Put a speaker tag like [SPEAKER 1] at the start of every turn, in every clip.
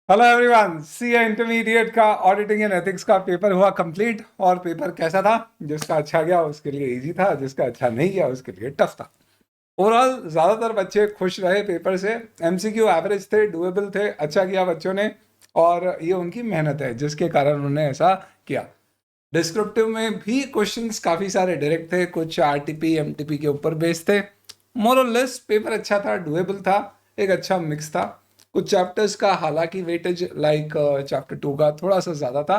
[SPEAKER 1] Hello everyone, CA intermediate का auditing and ethics का paper हुआ कंप्लीट। और पेपर कैसा था? जिसका अच्छा गया उसके लिए इजी था, जिसका अच्छा नहीं गया उसके लिए टफ था। ओवरऑल ज़्यादातर बच्चे खुश रहे पेपर से। एमसीक्यू एवरेज थे, डुएबल थे, अच्छा किया बच्चों ने। और ये उनकी मेहनत है जिसके कारण उन्होंने ऐसा किया। डिस्क्रिप्टिव में भी क्वेश्चंस काफ़ी सारे डायरेक्ट थे, कुछ आरटीपी एमटीपी के ऊपर बेस्ड थे। मोर और लेस पेपर अच्छा था, डुएबल था, एक अच्छा मिक्स था। कुछ चैप्टर्स का हालांकि वेटेज लाइक चैप्टर 2 का थोड़ा सा ज़्यादा था,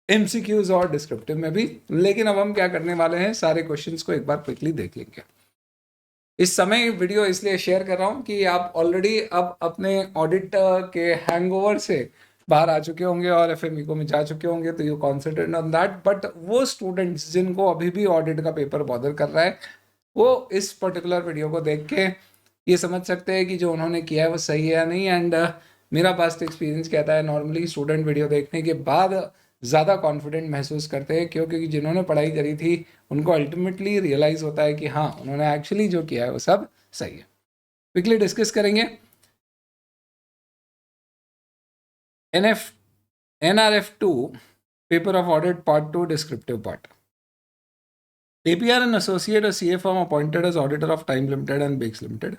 [SPEAKER 1] एमसीक्यूज और डिस्क्रिप्टिव में भी। लेकिन अब हम क्या करने वाले हैं, सारे क्वेश्चंस को एक बार क्विकली देख लेंगे। इस समय वीडियो इसलिए शेयर कर रहा हूँ कि आप ऑलरेडी अब अपने ऑडिट के हैंगओवर से बाहर आ चुके होंगे और एफएमईको में जा चुके होंगे, तो you concentrate on that. But वो स्टूडेंट्स जिनको अभी भी ऑडिट का पेपर बॉदर कर रहा है, वो इस पर्टिकुलर वीडियो को देख के ये समझ सकते हैं कि जो उन्होंने किया है वो सही है या नहीं। एंड मेरा पास्ट एक्सपीरियंस कहता है नॉर्मली स्टूडेंट वीडियो देखने के बाद ज़्यादा कॉन्फिडेंट महसूस करते हैं, क्योंकि जिन्होंने पढ़ाई करी थी उनको अल्टीमेटली रियलाइज़ होता है कि हाँ, उन्होंने एक्चुअली जो किया है वो सब सही है। क्विकली डिस्कस करेंगे। NF NRF2 paper of audit part 2 descriptive part. APR an associate or CA firm appointed as auditor of Time Limited and Bakes Limited.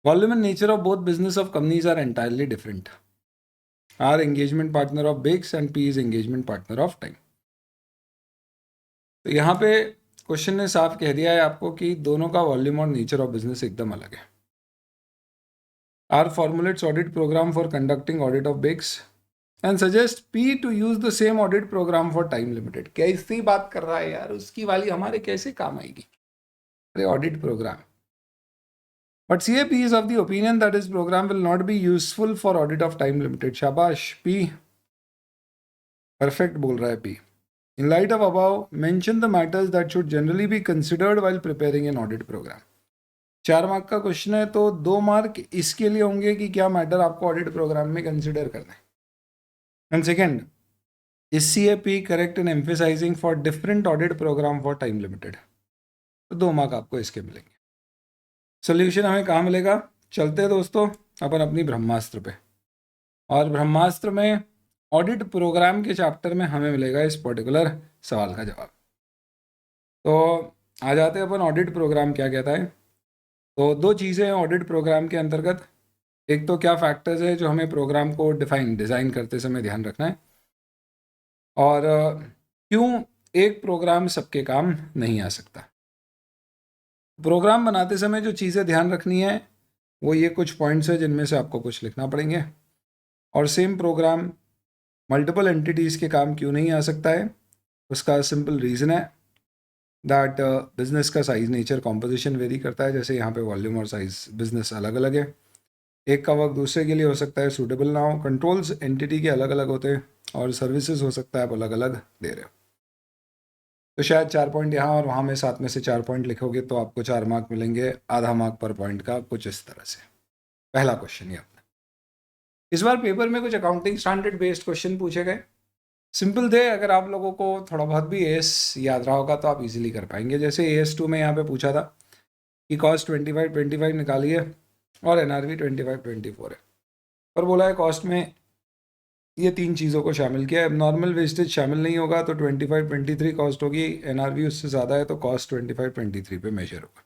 [SPEAKER 1] Volume and nature of both business of companies are entirely different. R engagement partner of Bakes and P is engagement partner of Time. तो यहाँ पे question ने साफ कह दिया है आपको कि दोनों का वॉल्यूम और नेचर ऑफ बिजनेस एकदम अलग है। R formulates audit program for conducting audit of Bakes and suggests P to use the same audit program for Time Limited. कैसी बात कर रहा है यार, उसकी वाली हमारे कैसे काम आएगी? अरे audit program. But CAP is of the opinion that his program will not be useful for audit of Time Limited. शाबाश P, perfect बोल रहा है P. In light of above, mention the matters that should generally be considered while preparing an audit program. 4 mark का question है, तो 2 mark इसके लिए होंगे कि क्या मैटर आपको ऑडिट प्रोग्राम में कंसिडर करना है। And second, is CAP correct in emphasizing for different audit program for time limited? तो 2 मार्क आपको इसके मिलेंगे। सोल्यूशन हमें कहाँ मिलेगा? चलते हैं दोस्तों अपन अपनी ब्रह्मास्त्र पे, और ब्रह्मास्त्र में ऑडिट प्रोग्राम के चैप्टर में हमें मिलेगा इस पर्टिकुलर सवाल का जवाब। तो आ जाते हैं अपन ऑडिट प्रोग्राम क्या कहता है। तो 2 चीज़ें हैं ऑडिट प्रोग्राम के अंतर्गत। एक तो क्या फैक्टर्स है जो हमें प्रोग्राम को डिज़ाइन करते समय ध्यान रखना है, और क्यों एक प्रोग्राम सबके काम नहीं आ सकता। प्रोग्राम बनाते समय जो चीज़ें ध्यान रखनी है वो ये कुछ पॉइंट्स है जिनमें से आपको कुछ लिखना पड़ेंगे। और सेम प्रोग्राम मल्टीपल एंटिटीज़ के काम क्यों नहीं आ सकता है, उसका सिंपल रीज़न है दैट बिजनेस का साइज, नेचर, कॉम्पोजिशन वेरी करता है। जैसे यहाँ पे वॉल्यूम और साइज बिजनेस अलग अलग है, एक का वर्क दूसरे के लिए हो सकता है सूटेबल ना हो, कंट्रोल्स एंटिटी के अलग अलग होते हैं, और सर्विसेज हो सकता है आप अलग अलग दे रहे हो। तो शायद 4 पॉइंट यहाँ और वहाँ में 7 में से 4 पॉइंट लिखोगे तो आपको 4 मार्क मिलेंगे, आधा मार्क पर पॉइंट का, कुछ इस तरह से। पहला क्वेश्चन ये अपना। इस बार पेपर में कुछ अकाउंटिंग स्टैंडर्ड बेस्ड क्वेश्चन पूछे गए, सिंपल थे। अगर आप लोगों को थोड़ा बहुत भी एस याद रहा होगा तो आप इजीली कर पाएंगे। जैसे AS2 में यहाँ पे पूछा था कि कॉस्ट 25 निकालिए और NRV 25-24 है, और बोला है कॉस्ट में ये 3 चीज़ों को शामिल किया है। नॉर्मल वेस्टेज शामिल नहीं होगा तो 25-23 कॉस्ट होगी, NRV उससे ज़्यादा है तो कॉस्ट 25-23 पे मेजर होगा।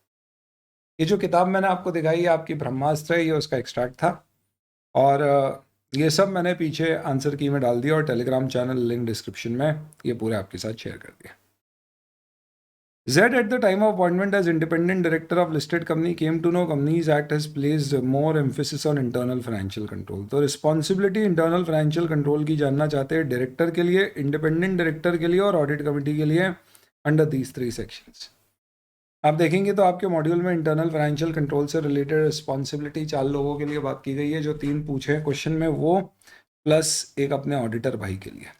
[SPEAKER 1] ये जो किताब मैंने आपको दिखाई है आपकी ब्रह्मास्त्र है, ये उसका एक्सट्रैक्ट था, और ये सब मैंने पीछे आंसर की में डाल दिया, और टेलीग्राम चैनल लिंक डिस्क्रिप्शन में ये पूरे आपके साथ शेयर कर दिया। Z at the time of appointment as independent director of listed company came to know Companies Act has placed more emphasis on internal financial control. तो responsibility internal financial control की जानना चाहते हैं डायरेक्टर के लिए, independent director के लिए और ऑडिट कमेटी के लिए, अंडर दीज 3 सेक्शंस। आप देखेंगे तो आपके मॉड्यूल में इंटरनल फाइनेंशियल कंट्रोल से रिलेटेड रिस्पॉन्सिबिलिटी 4 लोगों के लिए बात की गई है, जो 3 पूछे हैं क्वेश्चन में वो, प्लस एक अपने ऑडिटर भाई के लिए।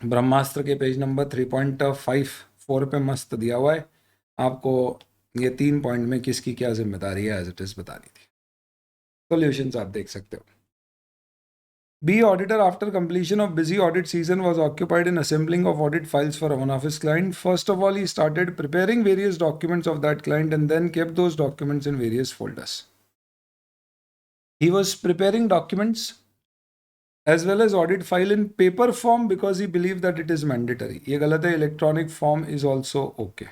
[SPEAKER 1] ब्रह्मास्त्र के पेज नंबर 3.54 पे मस्त दिया हुआ है आपको, ये 3 पॉइंट में किसकी क्या जिम्मेदारी है एज इट इज बतानी थी। सॉल्यूशंस आप देख सकते हो। B auditor after completion of busy audit season was occupied in assembling of audit files for one of his client. First of all, he started preparing various documents of that client and then kept those documents in various folders. He was preparing documents as well as audit file in paper form because he believed that it is mandatory. ये गलत है, electronic form is also okay.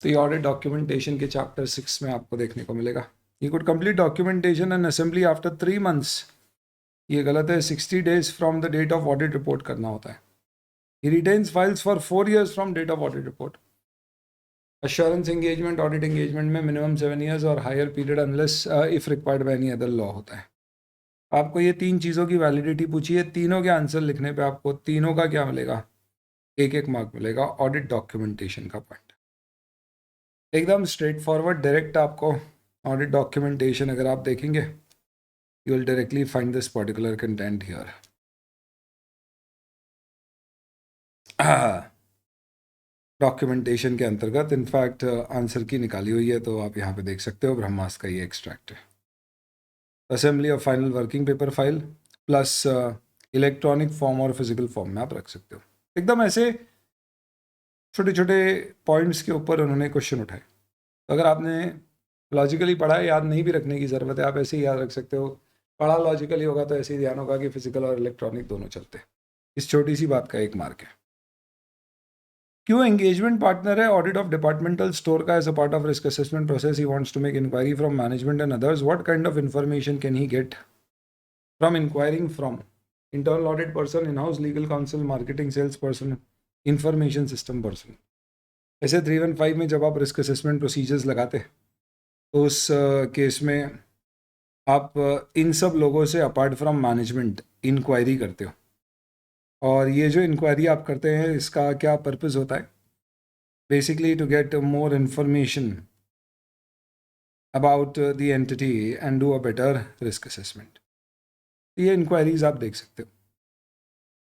[SPEAKER 1] तो ये audit documentation के chapter 6 में आपको देखने को मिलेगा. You could complete documentation and assembly after 3 months. ये गलत है, 60 days from the date of audit report करना होता है. He retains files for 4 years from date of audit report. Assurance engagement, audit engagement में minimum 7 years और higher period unless if required by any other law होता है. आपको ये 3 चीज़ों की वैलिडिटी पूछी है, तीनों के आंसर लिखने पे आपको तीनों का क्या मिलेगा, एक मार्क मिलेगा. ऑडिट डॉक्यूमेंटेशन का पॉइंट एकदम स्ट्रेट फॉरवर्ड डायरेक्ट. आपको ऑडिट डॉक्यूमेंटेशन अगर आप देखेंगे, you will directly find this particular content here. Documentation के अंतर्गत इनफैक्ट आंसर की निकाली हुई है, तो आप यहाँ पे देख सकते हो. ब्रह्मास्त्र का ये एक्सट्रैक्ट है. Assembly of final working paper file plus electronic form और फिजिकल फॉर्म में आप रख सकते हो. एकदम ऐसे छोटे छोटे पॉइंट्स के ऊपर उन्होंने क्वेश्चन उठाए. तो अगर आपने लॉजिकली पढ़ा है, याद नहीं भी रखने की ज़रूरत है, आप ऐसे ही याद रख सकते हो. पढ़ा लॉजिकली होगा तो ऐसे ही ध्यान होगा कि फिजिकल और इलेक्ट्रॉनिक दोनों चलते हैं. इस छोटी सी बात का 1 मार्क है. क्यों एंगेजमेंट पार्टनर है ऑडिट ऑफ डिपार्टमेंटल स्टोर का as a part of risk assessment process. He wants to make inquiry from management and others. What kind of information can he get from inquiring from internal audit person, in house legal counsel, marketing sales person, information system person. ऐसे 315 में जब आप risk assessment procedures लगाते तो उस case में आप इन सब लोगों से अपार्ट फ्रॉम मैनेजमेंट इंक्वायरी करते हो. और ये जो इंक्वायरी आप करते हैं, इसका क्या पर्पस होता है? Basically to get more information about the entity and do a better risk assessment. ये इंक्वायरीज आप देख सकते हो.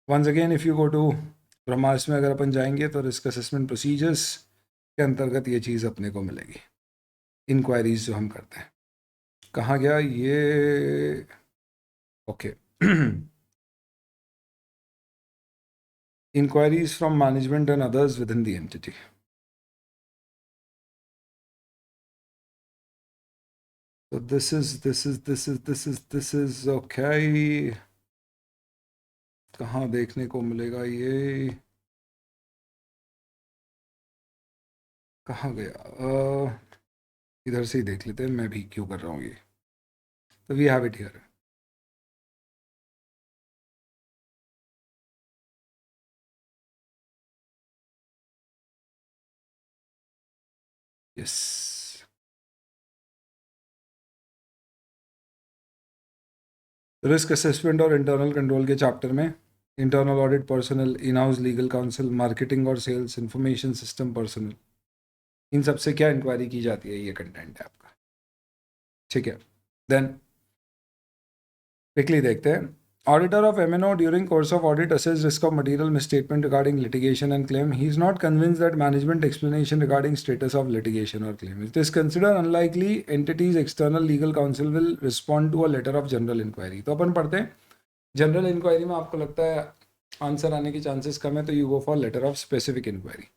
[SPEAKER 1] Once again if you go to Brahmastra में अगर अपन जाएंगे तो रिस्क असेसमेंट प्रोसीजर्स के अंतर्गत ये चीज़ अपने को मिलेगी. इंक्वायरीज जो हम करते हैं, कहाँ गया ये? Okay. Inquiries from management and others within the entity. So this is okay. कहाँ देखने को मिलेगा ये? कहाँ गया? इधर से ही देख लेते हैं, मैं भी क्यों कर रहा हूँ ये. तो we have it here. Yes. Risk assessment और इंटरनल कंट्रोल के चैप्टर में internal audit personal, in house legal counsel, marketing और सेल्स, इंफॉर्मेशन सिस्टम पर्सनल, इन सबसे क्या इंक्वायरी की जाती है, ये कंटेंट है आपका. ठीक है. देन क्विकली देखते हैं. Auditor of M&O during course of audit assessed risk of material misstatement regarding litigation and claim. He is not convinced that management explanation regarding status of litigation or claim. It is considered unlikely entities external legal counsel will respond to a letter of general inquiry. तो अपन पढ़ते हैं general inquiry में आपको लगता है answer आने की chances कम है, तो you go for letter of specific inquiry.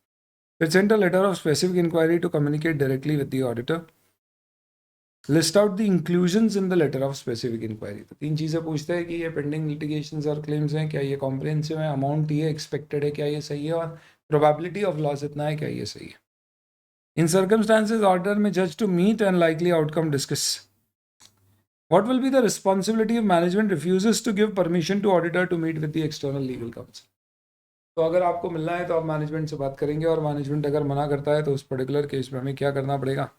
[SPEAKER 1] It sent a letter of specific inquiry to communicate directly with the auditor. List out the inclusions in the letter of specific inquiry. तो 3 चीज़ें पूछते हैं कि ये pending litigations और claims हैं, क्या ये कॉम्प्रिहेंसिव है, अमाउंट ये एक्सपेक्टेड है, क्या ये सही है, और प्रोबेबिलिटी ऑफ लॉस इतना है, क्या ये सही है. इन सर्कमस्टांसेस ऑर्डर में जज to meet and likely outcome discuss. What will be the responsibility of management refuses to give permission to auditor to meet with the external legal counsel. तो अगर आपको मिलना है तो आप मैनेजमेंट से बात करेंगे, और मैनेजमेंट अगर मना करता है तो उस पर्टिकुलर केस में हमें क्या करना पड़ेगा,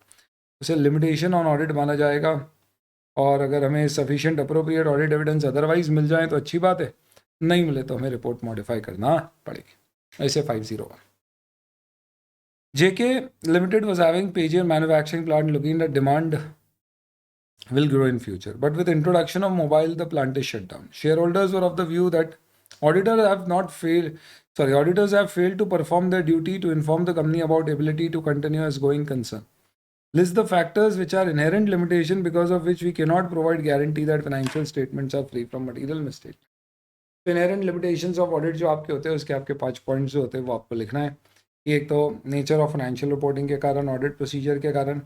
[SPEAKER 1] उसे लिमिटेशन ऑन ऑडिट माना जाएगा. और अगर हमें sufficient appropriate audit evidence otherwise मिल जाए तो अच्छी बात है, नहीं मिले तो हमें रिपोर्ट मॉडिफाई करना पड़ेगी. ऐसे 501. JK Limited was having Pager manufacturing plant, looking at demand will grow in future, but with introduction of mobile the plant is shut down. Shareholders were of the view that auditors have failed to perform their duty to inform the company about ability to continue as going concern. List the factors which are inherent limitation because of which we cannot provide guarantee that financial statements are free from material misstatement. तो inherent limitations of audit जो आपके होते हैं, उसके आपके 5 points जो होते हैं वो आपको लिखना है. एक तो नेचर ऑफ फाइनेंशियल रिपोर्टिंग के कारण, ऑडिट प्रोसीजर के कारण,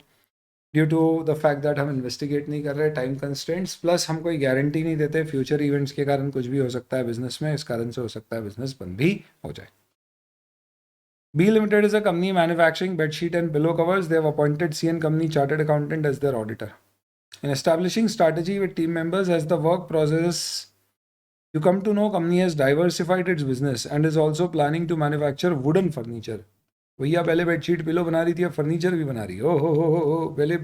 [SPEAKER 1] due to the fact that हम इन्वेस्टिगेट नहीं कर रहे, टाइम कंस्ट्रेंट्स, प्लस हम कोई गारंटी नहीं देते, फ्यूचर इवेंट्स के कारण कुछ भी हो सकता है बिजनेस में, इस कारण से हो सकता है बिजनेस बंद भी हो जाए. B Limited is a company manufacturing bedsheet and pillow covers. They have appointed CN Company Chartered Accountant as their auditor. In establishing strategy with team members as the work process, you come to know company has diversified its business and is also planning to manufacture wooden furniture. भैया पहले bedsheet pillow बना रही थी, अब furniture भी बना रही है. हो पहले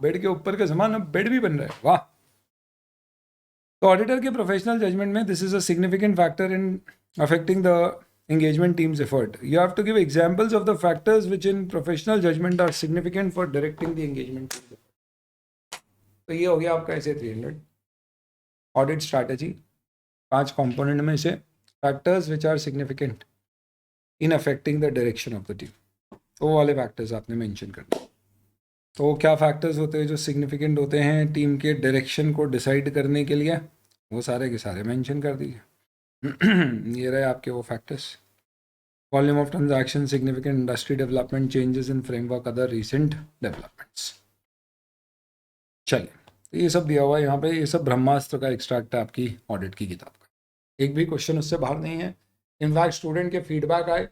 [SPEAKER 1] बेड के ऊपर का सामान, अब बेड भी बन रहा है. वाह. तो ऑडिटर के प्रोफेशनल जजमेंट में this is a significant factor in affecting the engagement team's effort. You have to give examples of the factors which in professional judgment are significant for directing the engagement team's effort. तो ये हो गया आपका ऐसे 300 audit strategy, 5 component में से factors which are significant in affecting the direction of the team. तो वो वाले फैक्टर्स आपने मेंशन करने. तो क्या फैक्टर्स होते हैं जो सिग्निफिकेंट होते हैं टीम के डायरेक्शन को डिसाइड करने के लिए, वो सारे के सारे मेंशन कर दीजिए. ये रहे आपके वो factors. Volume of transaction, significant industry development, changes in framework, other recent developments. चलिए, तो ये सब दिया हुआ है यहाँ पे. ये सब ब्रह्मास्त्र का एक्सट्रैक्ट है आपकी ऑडिट की किताब का. एक भी क्वेश्चन उससे बाहर नहीं है. इनफैक्ट स्टूडेंट के फीडबैक आए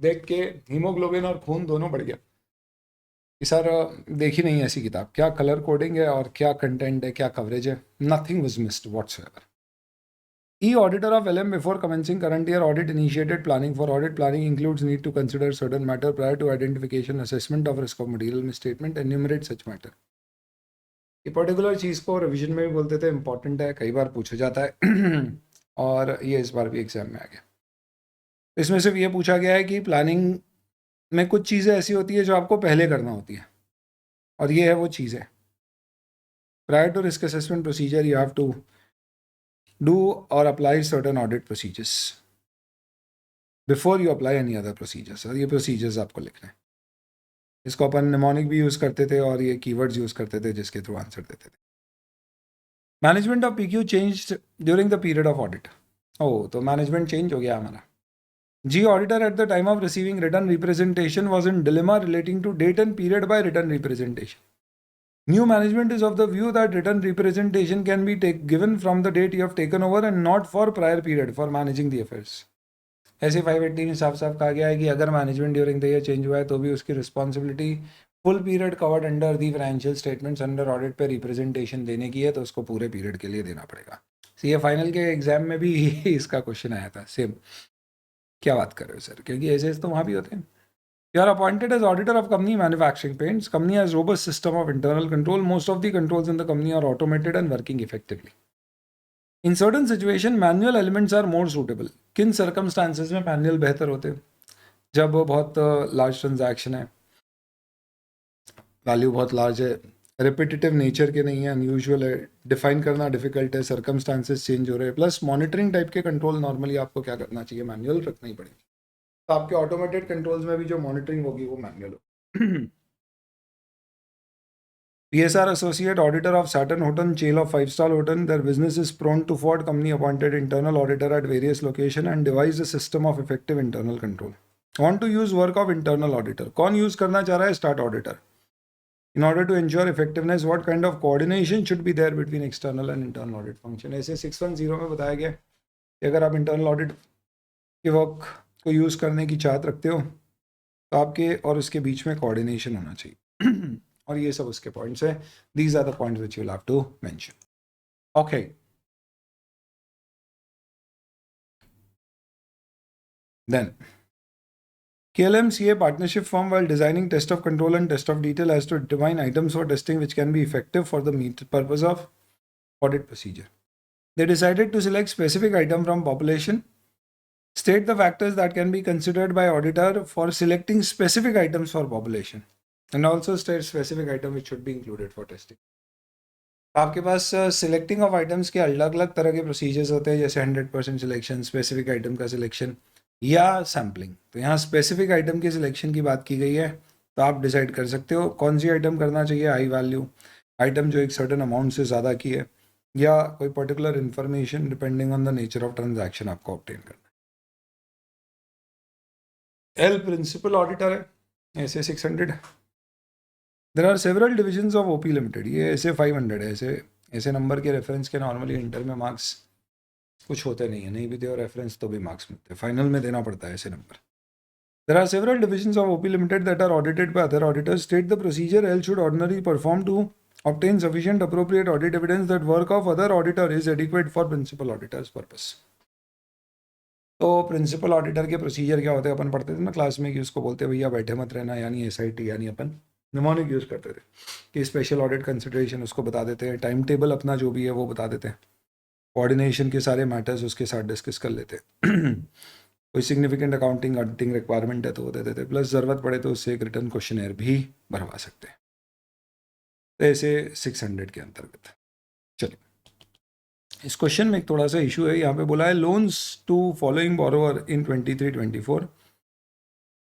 [SPEAKER 1] देख के, हीमोग्लोबिन और खून दोनों बढ़ गया कि सर देखी नहीं ऐसी किताब. क्या कलर कोडिंग है और क्या कंटेंट है, क्या कवरेज है. Nothing was missed whatsoever. E-auditor of LM before commencing current year audit initiated planning. For audit, planning includes need to consider certain matter prior to identification, assessment of risk of material misstatement, enumerate such matter. ये particular चीज़ को revision में भी बोलते थे, important है, कई बार पूछा जाता है और ये इस बार भी एग्जाम में आ गया. इसमें सिर्फ ये पूछा गया है कि प्लानिंग में कुछ चीज़ें ऐसी होती है जो आपको पहले करना होती है, और ये है वो चीज़ें. Prior to risk assessment procedure you have to do or apply certain audit procedures before you apply any other procedures. और ये procedures आपको लिखना है. इसको अपन निमोनिक भी यूज़ करते थे और ये कीवर्ड्स यूज़ करते थे जिसके थ्रू आंसर देते थे. Management of PQ change during the period of audit. Oh, तो मैनेजमेंट चेंज हो गया हमारा. G auditor at the time of receiving written representation was in dilemma relating to date and period by written representation. New management is of the view that written representation can be given from the date you have taken over and not for prior period for managing the affairs. ऐसे 580 में साफ साफ कहा गया है कि अगर management during the year change हुआ है तो भी उसकी responsibility full period covered under the financial statements under audit पे रिप्रेजेंटेशन देने की है, तो उसको पूरे पीरियड के लिए देना पड़ेगा. सीए फाइनल के एग्जाम में भी इसका क्वेश्चन आया था सेम. क्या बात कर रहे हो सर, क्योंकि ऐसे तो वहाँ भी होते हैं. You are appointed as auditor of company manufacturing paints. Company has robust system of internal control. Most of the controls in the company are automated and working effectively. In certain situation, manual elements are more suitable. किन circumstances में manual बेहतर होते हैं? जब बहुत large transaction है, value बहुत large है, repetitive nature के नहीं है, unusual है, define करना difficult है, circumstances change हो रहे हैं, plus monitoring type के control normally आपको क्या करना चाहिए, manual रखना ही पड़ेगा. तो आपके ऑटोमेटेड कंट्रोल्स में भी जो मॉनिटरिंग होगी वो मैनुअल हो. PSR associate auditor of Saturn Hotel, chain of 5-star hotel. Their business is prone to fraud. Company appointed internal auditor at various location and devised a system of effective internal control. Want to use work of internal auditor. कौन use करना चाह रहा है? Start auditor. In order to ensure effectiveness, what kind of coordination should be there between external and internal audit function? ऐसे 610 में बताया गया कि अगर आप internal audit के वर्क को यूज़ करने की चाहत रखते हो तो आपके और उसके बीच में कोऑर्डिनेशन होना चाहिए. और ये सब उसके पॉइंट्स है. These are the points which you will have to mention. Okay, then KLM CA partnership firm while designing test of control and test of detail has to define items for testing which can be effective for the purpose of audit procedure. They decided to select specific item from population. State the factors that can be considered by auditor for selecting specific items for population. And also state specific item which should be included for testing. आपके पास selecting of items के अलग अलग तरह के procedures होते हैं, जैसे 100% selection, specific item का सिलेक्शन या सैम्पलिंग. तो यहाँ स्पेसिफिक आइटम की सिलेक्शन की बात की गई है, तो आप डिसाइड कर सकते हो कौन सी आइटम करना चाहिए. हाई वैल्यू आइटम जो एक सर्टन अमाउंट से ज़्यादा की है, या कोई particular information depending on the nature of transaction आपको ऑब्टेन करना है. एल प्रिंसिपल ऑडिटर है, ऐसे 600. There are several divisions of OP limited, ये ऐसे 500 है, ऐसे नंबर के रेफरेंस के नॉर्मली इंटर में मार्क्स कुछ होते नहीं है, नहीं भी दे रेफरेंस तो भी मार्क्स मिलते हैं, फाइनल में देना पड़ता है ऐसे number. There are several divisions of OP Limited that are audited by other auditors. State the procedure L should ordinarily perform to obtain sufficient appropriate audit evidence that work of other auditor is adequate for principal auditor's purpose. तो principal auditor के procedure क्या होते हैं, अपन पढ़ते थे ना class में कि उसको बोलते हैं भैया बैठे मत रहना, यानी SIT, यानी अपन निमोनिक यूज़ करते थे कि स्पेशल ऑडिट कंसिडरेशन उसको बता देते हैं, टाइम टेबल अपना जो भी है वो बता देते हैं, कोऑर्डिनेशन के सारे मैटर्स उसके साथ डिस्कस कर लेते हैं. कोई सिग्निफिकेंट अकाउंटिंग ऑडिटिंग रिक्वायरमेंट है तो वो दे देते, प्लस ज़रूरत पड़े तो उससे एक रिटर्न क्वेश्चनर भी भरवा सकते हैं. तो ऐसे 600 के अंतर्गत. चलिए, इस क्वेश्चन में एक थोड़ा सा इशू है, यहाँ पे बोला है loans to following borrower in 23-24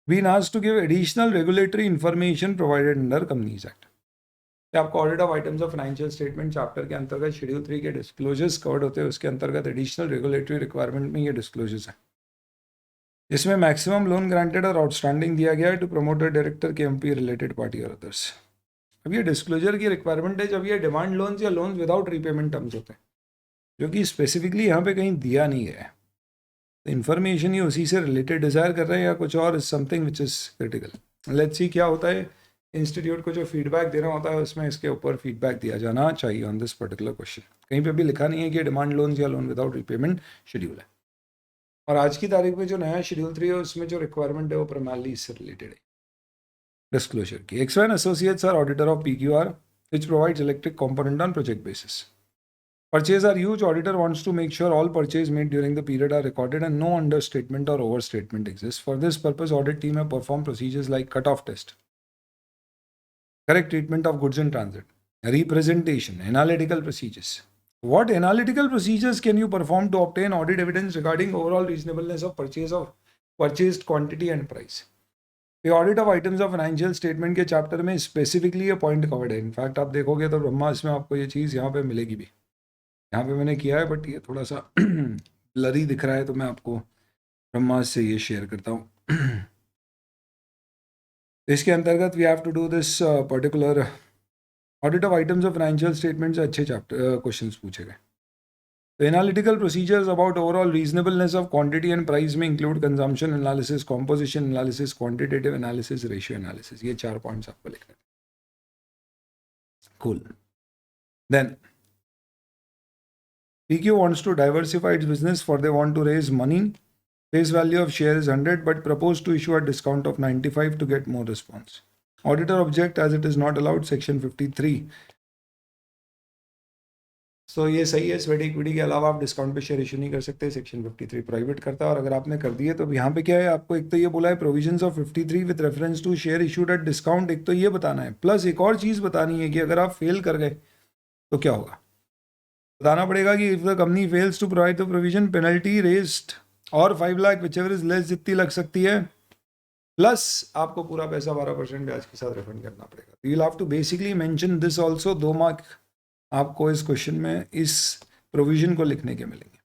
[SPEAKER 1] been asked to give additional regulatory information provided under companies act. आपको audit of items of financial statement chapter के अंतर्गत शेड्यूल 3 के डिस्क्लोजर्स कवर्ड होते हैं, उसके अंतर्गत एडिशनल रेगुलेटरी रिक्वायरमेंट में ये डिस्क्लोजर्स हैं, जिसमें मैक्सिमम लोन ग्रांटेड और आउटस्टैंडिंग दिया गया है to promoter director KMP related party और अदर्स. अब ये डिस्क्लोजर की रिक्वायरमेंट है जब ये डिमांड लोन्स या लोन्स विदाउट रीपेमेंट टर्म्स होते हैं, जो कि स्पेसिफिकली यहाँ पे कहीं दिया नहीं है. तो इन्फॉर्मेशन ही उसी से रिलेटेड डिज़ायर कर रहे हैं या कुछ और, is something which is critical. Let's see क्या होता है. इंस्टीट्यूट को जो फीडबैक देना होता है उसमें इसके ऊपर फीडबैक दिया जाना चाहिए ऑन दिस पर्टिकुलर क्वेश्चन. कहीं पे भी लिखा नहीं है कि डिमांड लोन्स या लोन विदाउट रीपेमेंट शेड्यूल है. और आज की तारीख में जो नया शेड्यूल 3 है उसमें जो रिक्वायरमेंट है वो प्राइमरली इससे रिलेटेड है डिस्क्लोजर की. एक्सवेन associates are auditor of PQR which provides electric component on project basis. Purchase are huge. Auditor wants to make sure all purchase made during the period are recorded and no understatement or overstatement exists. For this purpose, audit team have performed procedures like cutoff test, correct treatment of goods in transit, representation, analytical procedures. What analytical procedures can you perform to obtain audit evidence regarding overall reasonableness of purchased quantity and price? ये audit of items of financial statement के chapter में specifically ये point covered है. In fact आप देखोगे तो ब्रह्मास में आपको ये चीज़ यहाँ पे मिलेगी भी. यहाँ पे मैंने किया है बट ये थोड़ा सा ब्लरी दिख रहा है तो मैं आपको ब्रह्मास से ये शेयर करता हूँ. इसके अंतर्गत we have to do this particular audit of items of financial statement से अच्छे चैप्टर क्वेश्चंस पूछे गए. The analytical procedures about overall reasonableness of quantity and price may include consumption analysis, composition analysis, quantitative analysis, ratio analysis. ये 4 points आपको लिखने हैं. Cool. Then PQ wants to diversify its business, for they want to raise money. Face value of share is 100 but propose to issue a discount of 95 to get more response. Auditor object as it is not allowed, section 53. सो ये सही है. Sweat equity के अलावा आप discount पे share issue नहीं कर सकते, सेक्शन 53 प्रोहिबिट करता है. और अगर आपने कर दिए तो यहाँ पे क्या है, आपको एक तो ये बोला है provisions of 53 with reference to share issued at discount, एक तो ये बताना है, प्लस एक और चीज़ बतानी है कि अगर आप फेल कर गए तो क्या होगा. बताना पड़ेगा कि if the company fails to provide the provision penalty raised और 5 लाख विचएवर इज लेस जितनी लग सकती है, प्लस आपको पूरा पैसा 12% ब्याज के साथ रिफंड करना पड़ेगा. You will have to basically mention this also. 2 mark आपको इस क्वेश्चन में इस प्रोविजन को लिखने के मिलेंगे.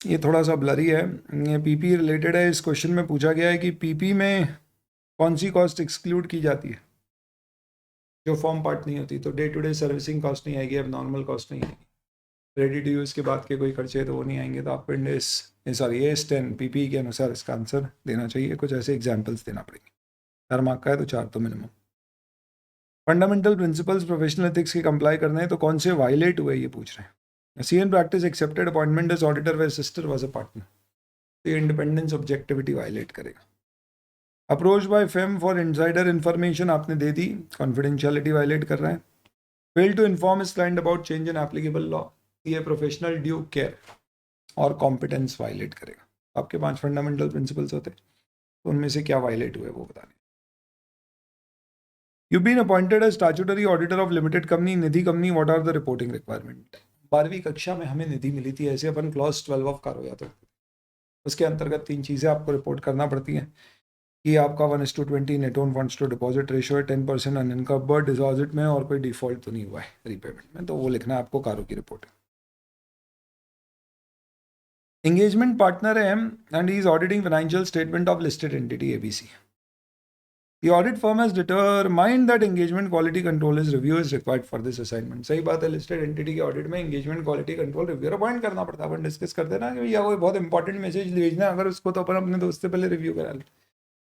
[SPEAKER 1] ये थोड़ा सा ब्लरी है, ये PP रिलेटेड है. इस क्वेश्चन में पूछा गया है कि PP में कौन सी कॉस्ट एक्सक्लूड की जाती है, जो फॉर्म पार्ट नहीं होती. तो day to day servicing cost नहीं आएगी, अब नॉर्मल कॉस्ट नहीं आएगी, रेडी टू यूज़ के बाद के कोई खर्चे तो वो नहीं आएंगे. तो आपको AS10 PP के अनुसार इसका आंसर देना चाहिए. कुछ ऐसे एग्जाम्पल्स देना पड़ेंगे. 4 मार्क का है तो 4 तो minimum. Fundamental principles professional ethics के कंप्लाई करने हैं तो कौन से वायलेट हुए ये पूछ रहे हैं. CN practice accepted appointment as auditor where sister was a partner, तो इंडिपेंडेंस ऑब्जेक्टिविटी वायलेट करेगा. Approach by fame for insider information आपने दे दी, कॉन्फिडेंशियलिटी वायलेट कर रहे हैं. Fail to inform is client about change in applicable law, ये professional due care और कॉम्पिटेंस वायलेट करेगा. आपके 5 फंडामेंटल प्रिंसिपल्स होते हैं, तो उनमें से क्या वायलेट हुए वो बताने. You've been appointed as statutory auditor of limited company, Nidhi company. What are the reporting requirement? 12वीं कक्षा में हमें निधि मिली थी, ऐसे अपन क्लॉज 12 ऑफ कार हो जाते हैं. उसके अंतर्गत 3 चीज़ें आपको रिपोर्ट करना पड़ती हैं कि आपका 1:20 net own funds to deposit ratio है, 10% अनइनकवर्ड डिपॉजिट में, और कोई डिफॉल्ट तो नहीं हुआ है रीपेमेंट में, तो वो लिखना है आपको कारों की रिपोर्ट. एंगेजमेंट पार्टनर है and he is auditing financial statement of listed entity ABC. The audit firm has determined that engagement quality control is review is required for this assignment. सही बात है, लिस्टेड एंटिटी के audit में engagement quality control reviewer appoint करना पड़ता है। अपन discuss करते हैं ना कि भैया वो बहुत इंपॉर्टेंट मैसेज भेजना है, अगर उसको तो अपन अपने दोस्त से पहले रिव्यू करा ले।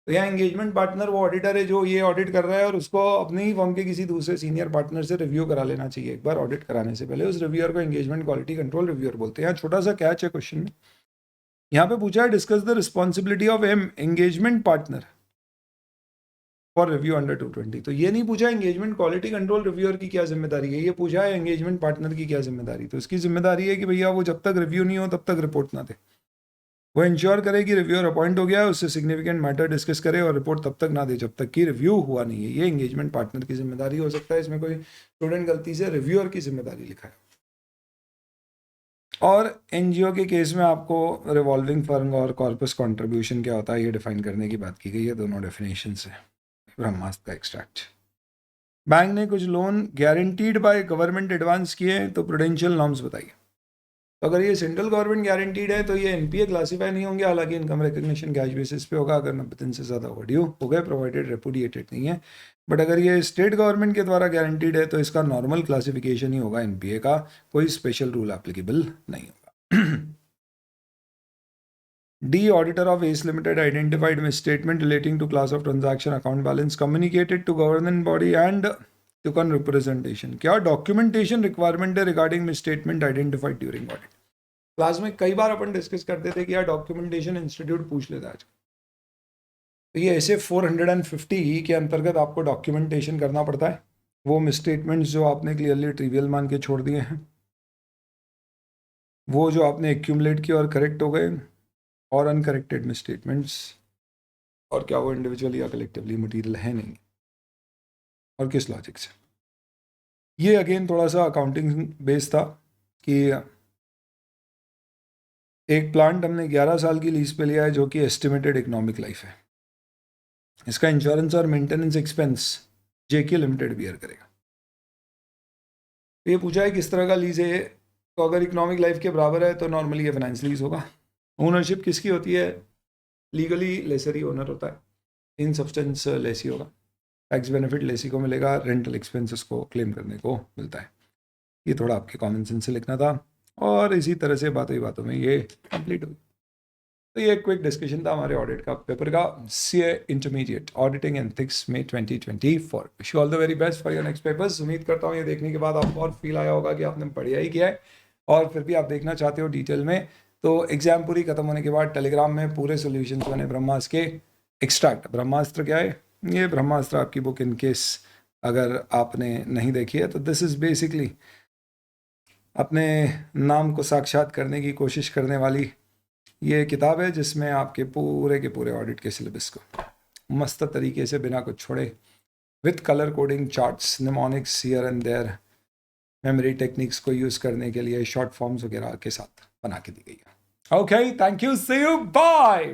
[SPEAKER 1] तो यहाँ एंगेजमेंट पार्टनर वो ऑडिटर है जो ये ऑडिट कर रहा है, और उसको अपने ही फर्म के किसी दूसरे सीनियर पार्टनर से रिव्यू करा लेना चाहिए एक बार ऑडिट कराने से पहले। उस रिव्यूअर को एंगेजमेंट क्वालिटी कंट्रोल रिव्यूअर बोलते हैं। यहाँ छोटा सा कैच है क्वेश्चन में, यहाँ पे पूछा है discuss the responsibility of engagement partner for review under 220। तो ये नहीं पूछा एंगेजमेंट क्वालिटी कंट्रोल रिव्यूअर की क्या जिम्मेदारी है, ये पूछा है एंगेजमेंट पार्टनर की क्या जिम्मेदारी। तो इसकी जिम्मेदारी है कि भैया वो जब तक रिव्यू नहीं हो तब तक रिपोर्ट ना दे, वो इंश्योर करे कि रिव्यूअर अपॉइंट हो गया है, उससे सिग्निफिकेंट मैटर डिस्कस करे और रिपोर्ट तब तक ना दे जब तक कि रिव्यू हुआ नहीं है। ये एंगेजमेंट पार्टनर की जिम्मेदारी हो सकता है। इसमें कोई स्टूडेंट गलती से रिव्यूअर की जिम्मेदारी लिखा है। और एनजीओ के केस में आपको रिवॉल्विंग फंड और कॉर्पस कंट्रीब्यूशन क्या होता है ये डिफाइन करने की बात की गई है, दोनों डेफिनेशन से। ब्रह्मास्त्र का एक्सट्रैक्ट। बैंक ने कुछ loan guaranteed by government advance किए हैं, तो प्रूडेंशियल नॉर्म्स बताइए। तो अगर ये सेंट्रल गवर्नमेंट गारंटीड है तो ये एनपीए क्लासीफाई नहीं होंगे, हालांकि इनकम रिकग्निशन कैश बेसिस पे होगा अगर 90 दिन से ज़्यादा ओवरड्यू हो गए, प्रोवाइडेड रेपुडिएटेड नहीं है। बट अगर ये स्टेट गवर्नमेंट के द्वारा गारंटीड है तो इसका नॉर्मल क्लासिफिकेशन ही होगा एनपीए का, कोई स्पेशल रूल एप्लीकेबल नहीं होगा। D auditor of S limited identified misstatement relating to class of transaction account balance communicated to government body and took on representation। क्या डॉक्यूमेंटेशन रिक्वायरमेंट है regarding misstatement identified during audit। Class में कई बार अपन discuss करते थे कि यार documentation institute पूछ लेता है आज। तो ये ऐसे 450 के अंतर्गत आपको डॉक्यूमेंटेशन करना पड़ता है। वो मिसस्टेटमेंट्स जो आपने क्लियरली ट्रिवियल मान के छोड़ दिए हैं, वो जो आपने एक्यूमुलेट किए और करेक्ट हो गए, और अनकरेक्टेड मिसस्टेटमेंट्स, और क्या वो इंडिविजुअली या कलेक्टिवली मटेरियल है नहीं, और किस लॉजिक से। ये अगेन थोड़ा सा अकाउंटिंग बेस था कि एक प्लांट हमने 11 साल की लीज पे लिया है जो कि एस्टिमेटेड इकोनॉमिक लाइफ है, इसका इंश्योरेंस और मेंटेनेंस एक्सपेंस जेके लिमिटेड बियर करेगा। ये पूछा है किस तरह का लीज है, तो अगर इकोनॉमिक लाइफ के बराबर है तो नॉर्मली ये फाइनेंस लीज होगा। ओनरशिप किसकी होती है, लीगली लेसर ही ओनर होता है, इन सब्सटेंस लेसी होगा, टैक्स बेनिफिट लेसी को मिलेगा, रेंटल एक्सपेंसेस को क्लेम करने को मिलता है। ये थोड़ा आपके कॉमन सेंस से लिखना था, और इसी तरह से बातों ही बातों में ये कंप्लीट हुई। तो ये क्विक डिस्कशन था हमारे ऑडिट का पेपर का, सीए इंटरमीडिएट ऑडिटिंग एथिक्स में 2024। Wish you all the very best for your next papers. उम्मीद करता हूँ ये देखने के बाद आपको और फील आया होगा कि आपने बढ़िया ही किया है, और फिर भी आप देखना चाहते हो डिटेल में, तो एग्जाम पूरी खत्म होने के बाद टेलीग्राम में पूरे सॉल्यूशंस बने ब्रह्मास्त्र के एक्सट्रैक्ट। ब्रह्मास्त्र क्या है, ये ब्रह्मास्त्र आपकी बुक इन केस अगर आपने नहीं देखी है तो दिस इज़ बेसिकली अपने नाम को साक्षात करने की कोशिश करने वाली ये किताब है, जिसमें आपके पूरे के पूरे ऑडिट के सिलेबस को मस्त तरीके से बिना कुछ छोड़े with colour coding, charts, mnemonics here and there, memory techniques को यूज़ करने के लिए शॉर्ट फॉर्म्स वगैरह के साथ बना के दी गई है। Okay, thank you, see you, bye.